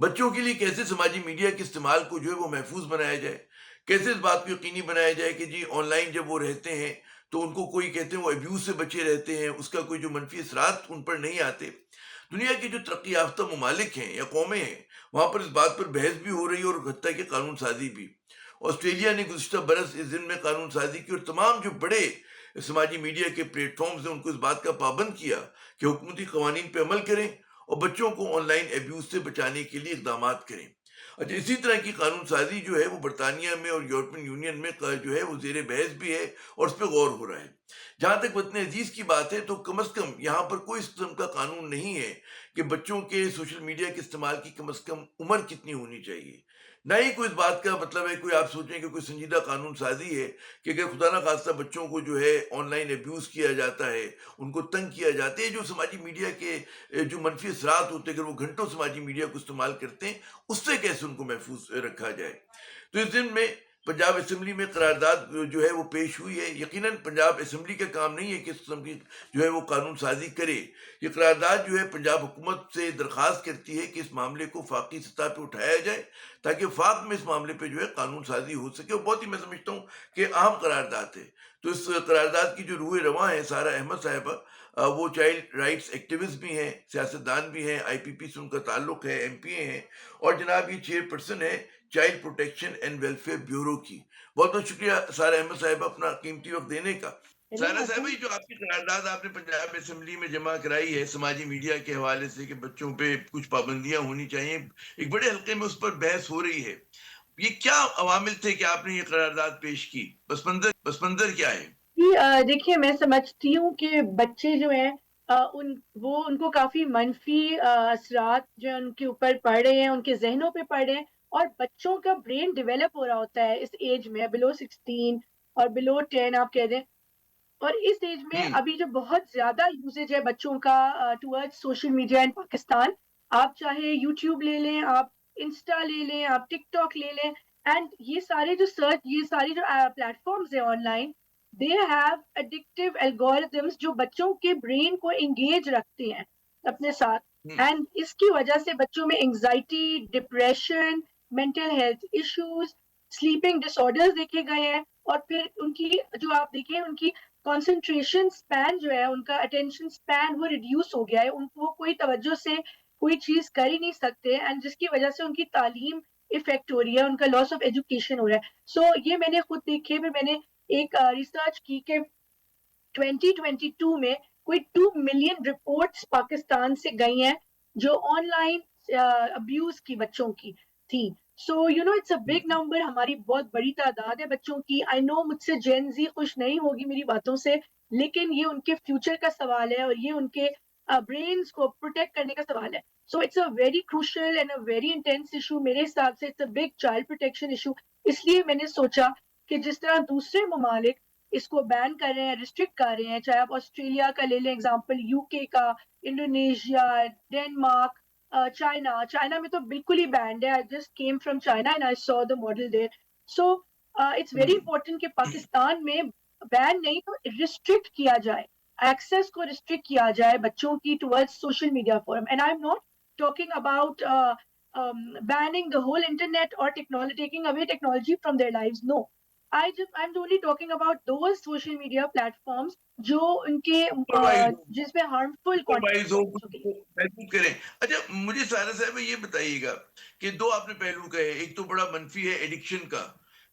بچوں کے لیے کیسے سماجی میڈیا کے استعمال کو جو ہے وہ محفوظ بنایا جائے، کیسے اس بات کو یقینی بنایا جائے کہ جی آن لائن جب وہ رہتے ہیں تو ان کو کوئی کہتے ہیں وہ ابیوز سے بچے رہتے ہیں، اس کا کوئی جو منفی اثرات ان پر نہیں آتے۔ دنیا کے جو ترقی یافتہ ممالک ہیں یا قومیں ہیں، وہاں پر اس بات پر بحث بھی ہو رہی ہے اور حتیٰ کہ قانون سازی بھی۔ آسٹریلیا نے گزشتہ برس اس ضمن میں قانون سازی کی اور تمام جو بڑے سماجی میڈیا کے پلیٹ فارمز ہیں ان کو اس بات کا پابند کیا کہ حکومتی قوانین پہ عمل کریں اور بچوں کو آن لائن ایبیوز سے بچانے کے لیے اقدامات کریں۔ اچھا، اسی طرح کی قانون سازی جو ہے وہ برطانیہ میں اور یورپین یونین میں جو ہے وہ زیر بحث بھی ہے اور اس پہ غور ہو رہا ہے۔ جہاں تک وطن عزیز کی بات ہے تو کم از کم یہاں پر کوئی اس قسم کا قانون نہیں ہے کہ بچوں کے سوشل میڈیا کے استعمال کی کم از کم عمر کتنی ہونی چاہیے۔ نہ ہی کوئی اس بات کا مطلب ہے کوئی آپ سوچیں کہ کوئی سنجیدہ قانون سازی ہے کہ اگر خدا نہ خواستہ بچوں کو جو ہے آن لائن ابیوز کیا جاتا ہے، ان کو تنگ کیا جاتا ہے، جو سماجی میڈیا کے جو منفی اثرات ہوتے ہیں اگر وہ گھنٹوں سماجی میڈیا کو استعمال کرتے ہیں، اس سے کیسے ان کو محفوظ رکھا جائے۔ تو اس دن میں پنجاب اسمبلی میں قرارداد جو ہے وہ پیش ہوئی ہے۔ یقیناً پنجاب اسمبلی کا کام نہیں ہے کہ اس قسم کی جو ہے وہ قانون سازی کرے۔ یہ قرارداد جو ہے پنجاب حکومت سے درخواست کرتی ہے کہ اس معاملے کو فاقی سطح پہ اٹھایا جائے تاکہ وفاق میں اس معاملے پہ جو ہے قانون سازی ہو سکے، اور بہت ہی میں سمجھتا ہوں کہ اہم قرارداد ہے۔ تو اس قرارداد کی جو روح رواں ہے سارا احمد صاحبہ، وہ چائلڈ رائٹس ایکٹیوسٹ بھی ہیں، سیاستدان بھی ہیں، آئی پی پی سے ان کا تعلق ہے، ایم پی اے ہیں، اور جناب یہ چیئر پرسن ہے child protection and welfare bureau کی۔ بہت بہت شکریہ سارا احمد صاحبہ اپنا قیمتی وقت دینے کا۔ چلیں سارا صاحبہ، آسان. یہ جو آپ کی قرارداد آپ نے پنجاب اسمبلی میں جمع کرائی ہے سماجی میڈیا کے حوالے سے کہ بچوں پہ کچھ پابندیاں ہونی چاہیے، ایک بڑے حلقے میں اس پر بحث ہو رہی ہے، یہ کیا عوامل تھے کہ آپ نے یہ قرارداد پیش کی؟ پس منظر کیا ہے؟ جی دیکھیے میں سمجھتی ہوں کہ بچے جو ہیں ان کو کافی منفی اثرات جو ہیں ان کے اوپر پڑ رہے ہیں، ان کے ذہنوں پہ پڑ رہے ہیں. اور بچوں کا برین ڈیولپ ہو رہا ہوتا ہے اس ایج میں، بلو 16 اور بلو 10 آپ کہہ دیں. اور اس ایج میں ہوں ابھی جو بہت زیادہ یوزیج ہے بچوں کا ٹورڈ سوشل میڈیا ان پاکستان. آپ چاہے یوٹیوب لے لیں، آپ انسٹا لے لیں، آپ ٹک ٹاک لے لیں، اینڈ یہ ساری جو پلیٹ فارمز ہیں on line, they have addictive algorithms جو بچوں کے برین کو انگیج رکھتے ہیں اپنے ساتھ. ہوں اینڈ اس کی وجہ سے بچوں میں anxiety, depression, mental health issues, sleeping disorders دیکھے گئے ہیں. اور پھر ان کی جو آپ دیکھیں ان کی کانسنٹریشن اسپین جو ہے، ان کا اٹینشن اسپین وہ ریڈیوس ہو گیا ہے. ان کو کوئی توجہ سے کوئی چیز کر ہی نہیں سکتے، اینڈ جس کی وجہ سے ان کی تعلیم افیکٹ ہو رہی ہے، ان کا لاس آف ایجوکیشن ہو رہا ہے. سو یہ میں نے خود دیکھے، پھر میں نے ایک ریسرچ کی کہ 2022 میں کوئی 2 ملین رپورٹس پاکستان سے گئی ہیں جو آن لائن ابیوز کی بچوں کی تھی. So you know it's a big number, ہماری بہت بڑی تعداد ہے بچوں کی. آئی نو مجھ سے جین زی خوش نہیں ہوگی میری باتوں سے، لیکن یہ ان کے فیوچر کا سوال ہے اور یہ ان کے برینز کو پروٹیکٹ کرنے کا سوال ہے. So it's a very crucial and a very intense issue. میرے حساب سے it's a big child protection issue. اس لیے میں نے سوچا کہ جس طرح دوسرے ممالک اس کو بین کر رہے ہیں، ریسٹرکٹ کر رہے ہیں، چاہے آپ آسٹریلیا کا لے لیں ایگزامپل، یو کے کا، انڈونیشیا، ڈینمارک، چائنا میں تو بالکل ہی بینڈ ہے. I just came from China and I saw the model there. So it's very ہوں امپورٹنٹ کہ پاکستان میں بین نہیں تو ریسٹرکٹ کیا جائے، ایکسیس کو ریسٹرکٹ کیا جائے بچوں کی toward social media forum. And I'm not talking about banning the whole internet or technology, taking away technology from their lives. No, I'm only talking about those social media platforms جو ان کے supervise جس میں harmful supervise content ہو، ہے کچھ بچوں کے لیے. کو محدود کریں۔ اچھا، مجھے سارا صاحب یہ بتائیے گا کہ دو آپ نے پہلو کہے، ایک تو بڑا منفی ہے ایڈکشن کا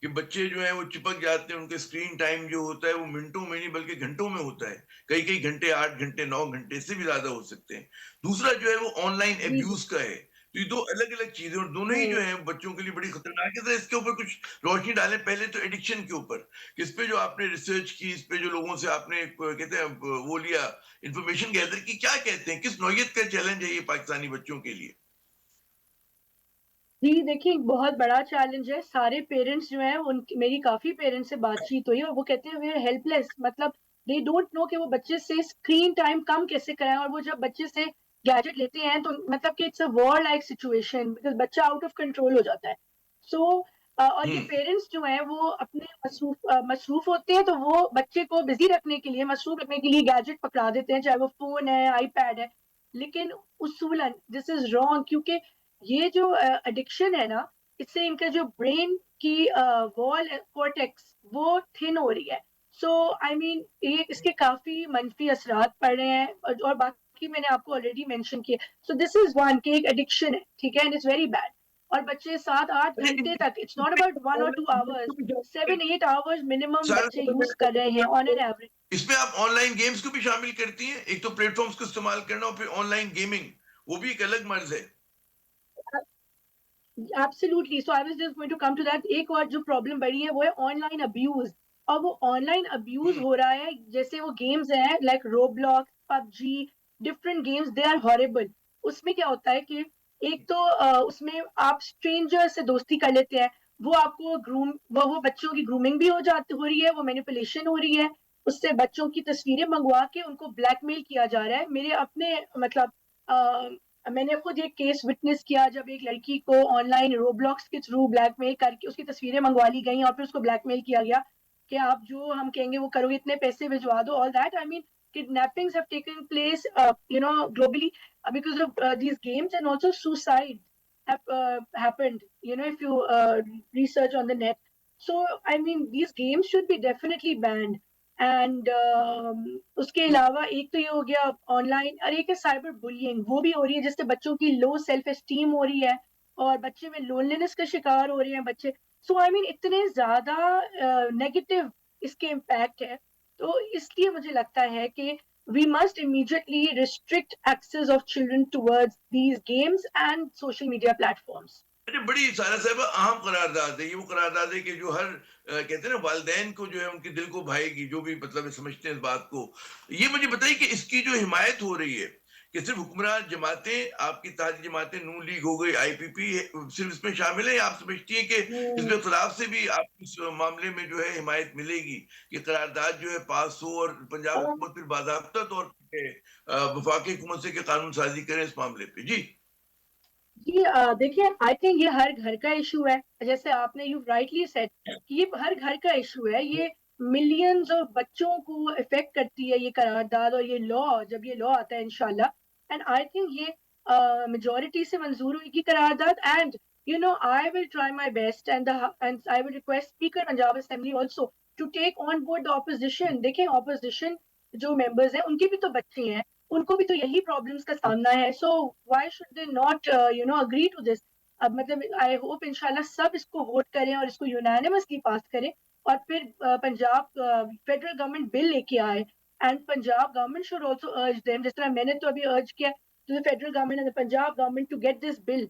کہ بچے جو ہیں وہ چپک جاتے ہیں، ان کے اسکرین ٹائم جو ہوتا ہے وہ منٹوں میں نہیں بلکہ گھنٹوں میں ہوتا ہے، کئی کئی گھنٹے، 8 گھنٹے، 9 گھنٹے سے بھی زیادہ ہو سکتے ہیں۔ دوسرا جو ہے وہ on line G G. Abuse کا ہے۔ تو یہ دو الگ الگ چیزیں اور دونوں ہی جو ہیں بچوں کے لیے بڑی خطرناک ہے۔ ذرا اس کے اوپر کچھ روشنی ڈالیں، پہلے تو ایڈکشن کے اوپر، کہ اس پہ جو آپ نے ریسرچ کی، اس پہ جو لوگوں سے آپ نے کہتے ہیں وہ لیا انفارمیشن گیدر کی، کیا کہتے ہیں، کس نوعیت کا چیلنج ہے یہ پاکستانی بچوں کے لیے؟ جی دیکھیے بہت بڑا چیلنج ہے. سارے پیرنٹس جو ہیں میری کافی پیرنٹس سے بات چیت ہوئی اور وہ کہتے ہیں وی آر ہیلپ لیس. مطلب دے ڈونٹ نو کہ وہ بچے سے اسکرین ٹائم کم کیسے کرائیں. اور وہ جب بچے سے گیجٹ لیتے ہیں تو مطلب کہ it's a war like situation, because بچہ آؤٹ آف کنٹرول ہو جاتا ہے. سو اور یہ ہوں پیرنٹس جو ہیں وہ اپنے مصروف ہوتے ہیں، تو وہ بچے کو بزی رکھنے کے لیے، مصروف رکھنے کے لیے گیجٹ پکڑا دیتے ہیں، چاہے وہ فون ہے، آئی پیڈ ہے. لیکن اصولاً دس از رانگ، کیونکہ یہ جو ایڈکشن ہے نا، اس سے ان کا جو برین کی وال کورٹیکس وہ تھن ہو رہی ہے. سو آئی مین یہ اس کے کافی منفی اثرات پڑ رہے ہیں، اور باقی میں نے آپ کو آلریڈی مینشن کیا. سو دس از ون کہ ایک ایڈکشن ہے، ٹھیک ہے، اینڈ اٹس ویری بیڈ. اور بچے 7-8 گھنٹے تک، it's not about 1 or 2 hours، 7-8 hours minimum بچے یوز کر رہے ہیں آن این ایوریج. اس میں آپ آن لائن گیمز کو بھی شامل کرتی ہیں؟ ایک تو پلیٹ فارمز کو استعمال کرنا اور پھر آن لائن گیمنگ، وہ بھی ایک الگ مرض ہے. Absolutely. So I was just going to come to that. ایک اور جو پرابلم بڑی ہے وہ ہے آن لائن ابیوز. اور وہ آن لائن ابیوز ہوں، ہو رہا ہے جیسے وہ گیمز ہیں like Roblox, PUBG, different games, they are horrible. اس میں کیا ہوتا ہے کہ ایک تو اس میں آپ اسٹرینجر سے دوستی کر لیتے ہیں، وہ آپ کو وہ بچوں کی گرومنگ بھی ہو رہی ہے، وہ مینیپولیشن ہو رہی ہے. اس سے بچوں کی تصویریں منگوا کے ان کو بلیک میل کیا جا رہا ہے. میرے اپنے مطلب میں نے خود ایک کیس وٹنس کیا جب ایک لڑکی کو آن لائن رو بلاکس کے تھرو بلیک میل کر کے اس کی تصویریں منگوا لی گئیں اور پھر اس کو بلیک میل کیا گیا کہ آپ جو ہم کہیں گے وہ کرو گے، اتنے پیسے بھجوا دو. All that I mean kidnappings have taken place globally because of these games, and also suicide have happened, if you research on the net. So I mean these games should be definitely banned. And اس کے علاوہ ایک تو یہ ہو گیا on line, اور ایک ہے سائبر بلینگ، وہ بھی ہو رہی ہے جس سے بچوں کی لو سیلف اسٹیم ہو رہی ہے اور بچے میں لونلینس کا شکار ہو رہے ہیں بچے. سو آئی مین اتنے زیادہ نیگیٹو اس کے امپیکٹ ہے. تو اس لیے مجھے لگتا ہے کہ we must immediately restrict access of children towards these games and social media platforms. بڑی سارا صاحب اہم قرارداد ہے یہ، وہ قرارداد ہے کہ جو ہر کہتے ہیں نا والدین کو جو ہے ان کے دل کو بھائے گی، جو بھی مطلب سمجھتے ہیں اس بات کو. یہ مجھے بتائیے کہ اس کی جو حمایت ہو رہی ہے کہ صرف حکمران جماعتیں، آپ کی اتحادی جماعتیں، نون لیگ ہو گئی، آئی پی پی صرف اس میں شامل ہیں، آپ سمجھتی ہیں کہ حزب اختلاف سے بھی آپ اس معاملے میں جو ہے حمایت ملے گی کہ قرارداد جو ہے پاس ہو اور پنجاب حکومت پھر باضابطہ طور پہ وفاقی حکومت سے کہ قانون سازی کریں اس معاملے پہ؟ جی جی دیکھیے آئی تھنک یہ ہر گھر کا ایشو ہے، جیسے آپ نے یو رائٹلی سیڈ کہ یہ ہر گھر کا ایشو ہے. یہ ملینز آف بچوں کو افیکٹ کرتی ہے یہ قرارداد اور یہ لا، جب یہ لا آتا ہے انشاءاللہ. اینڈ آئی تھنک یہ میجورٹی سے منظور ہوئی کی قرارداد. And I will try my best and I will request Speaker Punjab Assembly also to take on board the opposition. دیکھیں opposition جو ممبرز ہیں ان کے بھی تو بچے ہیں، ان کو بھی تو یہی پرابلمس کا سامنا ہے. So why should they not agree to this. اب مطلب آئی ہوپ انشاءاللہ سب اس کو ووٹ کریں اور اس کو یونانیمسلی پاس کریں، اور پھر پنجاب فیڈرل گورنمنٹ بل لے کے آئے. And Punjab government should also urge them, جس طرح میں نے تو ابھی ارج کیا to the federal government and the Punjab government to get this bill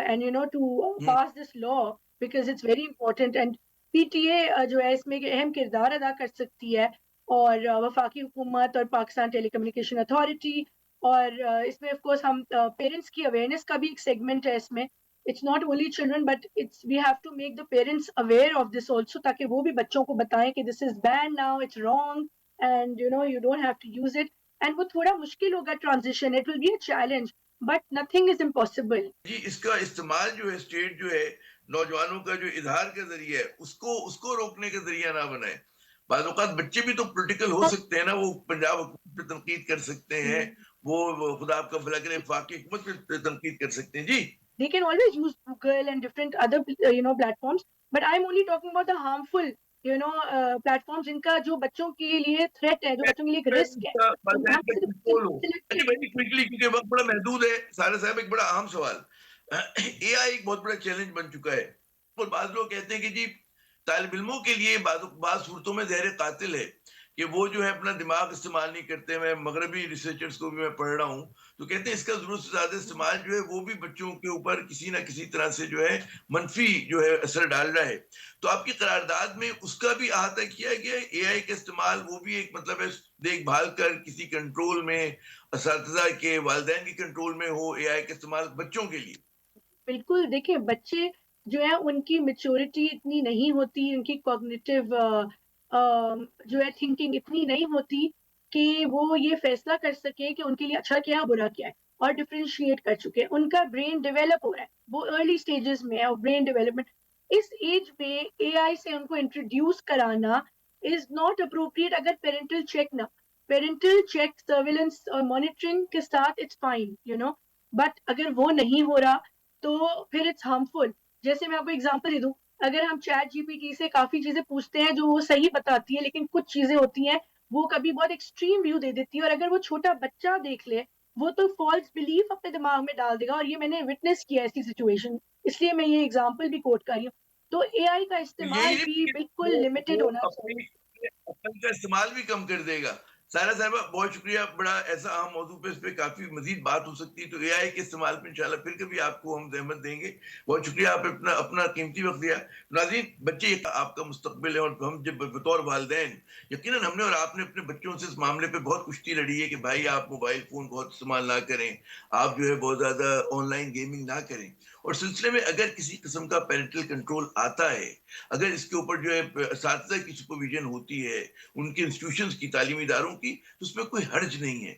and to pass this law because it's very important. And PTA جو ہے اس میں ایک اہم کردار ادا کر سکتی ہے، اور وفاقی حکومت اور پاکستان ٹیلی کمیونیکیشن اتھارٹی. اور اس میں آف کورس ہم پیرنٹس کی اویئرنیس کا بھی ایک سیگمنٹ ہے اس میں. It's not only children but we have to make the parents aware of this also, تاکہ وہ بھی بچوں کو بتائیں کہ this is ban now, it's wrong and you don't have to use it. And وہ تھوڑا مشکل ہوگا transition, it will be a challenge but nothing is impossible. جی اس کا استعمال جو ہے اسٹیٹ جو ہے نوجوانوں کا جو اظہار کا ذریعہ ہے اس کو روکنے کا ذریعہ نہ بنائے. بعض اوقات بچے بھی تو پولیٹیکل ہو سکتے ہیں نا، وہ پنجاب حکومت پہ تنقید کر سکتے ہیں، وہ خدا آپ کا بھلا کرے وفاقی حکومت پہ تنقید کر سکتے ہیں. جی They can always use Google and different other platforms, but I'm only talking about the harmful platforms جن کا جو بچوں کے لیے تھریٹ ہے، جو بچوں کے لیے ایک رسک ہے. تو وہاں صرف اچھا ویری کوئکلی کیونکہ وقت بڑا محدود ہے سارے صاحب، ایک بڑا اہم سوال. اے آئی ایک بہت بڑا چیلنج بن چکا ہے، اور بعض لوگ کہتے ہیں کہ جی طالب علموں کے لیے بعض صورتوں میں زہر قاتل ہے کہ وہ جو ہے اپنا دماغ استعمال نہیں کرتے. میں مغربی ریسرچرز کو بھی میں پڑھ رہا ہوں تو کہتے ہیں اس کا ضرورت سے زیادہ استعمال جو ہے وہ بھی بچوں کے اوپر کسی نہ کسی طرح سے جو ہے منفی جو ہے اثر ڈال رہا ہے. تو آپ کی قرارداد میں اس کا بھی احاطہ کیا گیا ہے؟ اے آئی کا استعمال وہ بھی ایک مطلب ہے دیکھ بھال کر کسی کنٹرول میں، اساتذہ کے، والدین کے کنٹرول میں ہو اے آئی کا استعمال بچوں کے لیے؟ بالکل. دیکھیں بچے جو ہے ان کی میچورٹی اتنی نہیں ہوتی، ان کی کوگنیٹو جو ہے تھنکنگ اتنی نہیں ہوتی کہ وہ یہ فیصلہ کر سکے کہ ان کے لیے اچھا کیا برا کیا ہے، اور ڈفرینشیٹ کر چکے. ان کا برین ڈیولپ ہو رہا ہے، وہ ارلی سٹیجز میں ہے برین ڈیولپمنٹ. اس ایج میں اے آئی سے ان کو انٹروڈیوس کرانا از ناٹ اپروپریٹ اگر پیرنٹل چیک نہ، پیرنٹل چیک سرویلنس اور مانیٹرنگ کے ساتھ اٹس فائن بٹ اگر وہ نہیں ہو رہا تو پھر اٹس ہارمفل. جیسے میں آپ کو ایگزامپل دے دوں، اگر ہم چیٹ جی پی ٹی سے کافی چیزیں پوچھتے ہیں جو وہ صحیح بتاتی ہے، لیکن کچھ چیزیں ہوتی ہیں وہ کبھی بہت ایکسٹریم ویو دے دیتی ہے، اور اگر وہ چھوٹا بچہ دیکھ لے وہ تو فالس بلیف اپنے دماغ میں ڈال دے گا. اور یہ میں نے وٹنس کیا ایسی سچویشن، اس لیے میں یہ ایگزامپل بھی کوٹ کر رہی ہوں. تو اے آئی کا تو استعمال یہی نہیں بھی کہ بالکل لمیٹڈ وہ ہونا اپنی چاہیے. عقل کا استعمال بھی کم کر دے گا. سارا صاحبہ بہت شکریہ، بڑا ایسا اہم موضوع پہ اس پہ کافی مزید بات ہو سکتی ہے، تو اے آئی کے استعمال پہ انشاءاللہ پھر کبھی آپ کو ہم زحمت دیں گے. بہت شکریہ، آپ نے اپنا قیمتی وقت دیا. ناظرین، بچے آپ کا مستقبل ہے، اور ہم جب بطور والدین یقیناً ہم نے اور آپ نے اپنے بچوں سے اس معاملے پہ بہت کشتی لڑی ہے کہ بھائی آپ موبائل فون بہت استعمال نہ کریں، آپ جو ہے بہت زیادہ آن لائن گیمنگ نہ کریں. اور سلسلے میں اگر کسی قسم کا پیرنٹل کنٹرول آتا ہے، اگر اس کے اوپر جو ہے اساتذہ کی سپرویژن ہوتی ہے، ان کے انسٹیٹیوشنز کی، تعلیمی اداروں کی، تو اس میں کوئی حرج نہیں ہے.